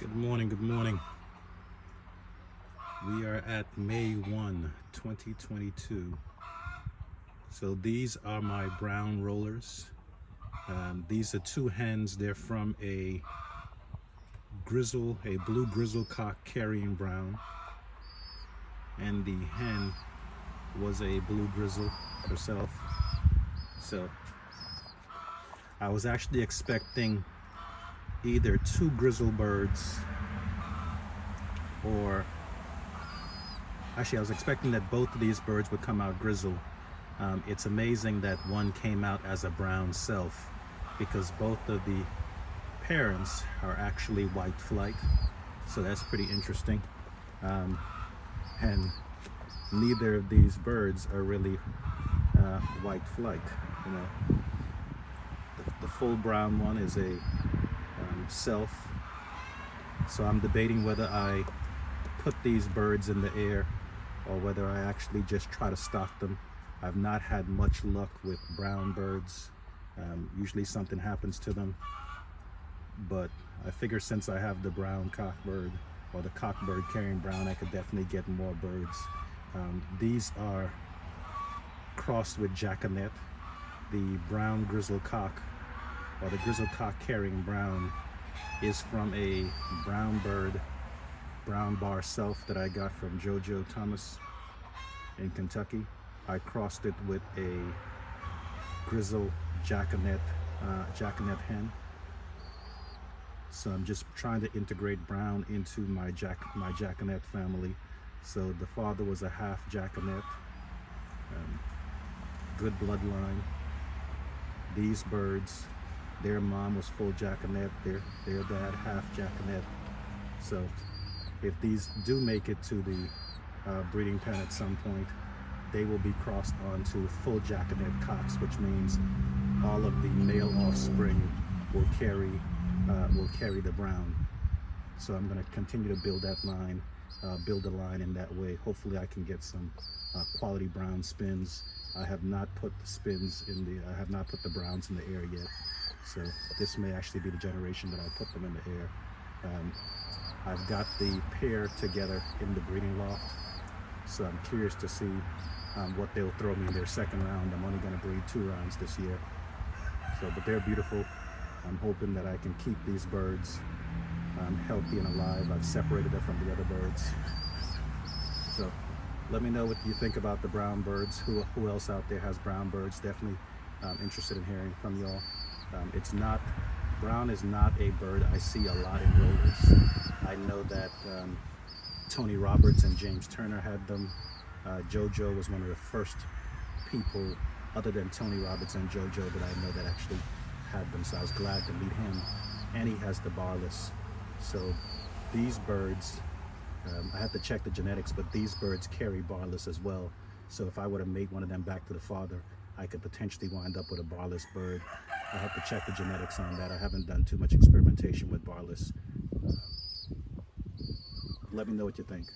Good morning, good morning. We are at May 1, 2022. So these are my brown rollers. These are two hens. They're from a blue grizzle cock carrying brown. And the hen was a blue grizzle herself. So I was actually expecting either two grizzle birds or actually I was expecting that both of these birds would come out grizzle. It's amazing that one came out as a brown self because both of the parents are actually white flight, so that's pretty interesting. And neither of these birds are really white flight. You know, the full brown one is a self. So I'm debating whether I put these birds in the air or whether I actually just try to stock them. I've not had much luck with brown birds. Usually something happens to them, but I figure since I have the brown cockbird or the cockbird carrying brown, I could definitely get more birds. These are crossed with jackanet. The brown grizzle cock or the grizzle cock carrying brown is from a brown bar self that I got from Jojo Thomas in Kentucky. I crossed it with a grizzle jackanet hen. So I'm just trying to integrate brown into my jackanet family. So the father was a half jackanet, good bloodline. These birds, their mom was full jackanet, their dad half jackanet. So if these do make it to the breeding pen at some point, they will be crossed onto full jackanet cocks, which means all of the male offspring will carry the brown. So I'm going to continue to build that line, build a line in that way. Hopefully I can get some quality brown spins. I have not put the browns in the air yet. So this may actually be the generation that I put them in the air. I've got the pair together in the breeding loft, so I'm curious to see what they'll throw me in their second round. I'm only going to breed 2 rounds this year. So, but they're beautiful. I'm hoping that I can keep these birds healthy and alive. I've separated them from the other birds. So let me know what you think about the brown birds. Who else out there has brown birds? Definitely interested in hearing from y'all. Brown is not a bird I see a lot in rollers. I know that Tony Roberts and James Turner had them. Jojo was one of the first people other than Tony Roberts and Jojo that I know that actually had them, so I was glad to meet him. And he has the barless. So these birds, I have to check the genetics, but these birds carry barless as well. So if I were to mate one of them back to the father, I could potentially wind up with a barless bird. I have to check the genetics on that. I haven't done too much experimentation with barless. Let me know what you think.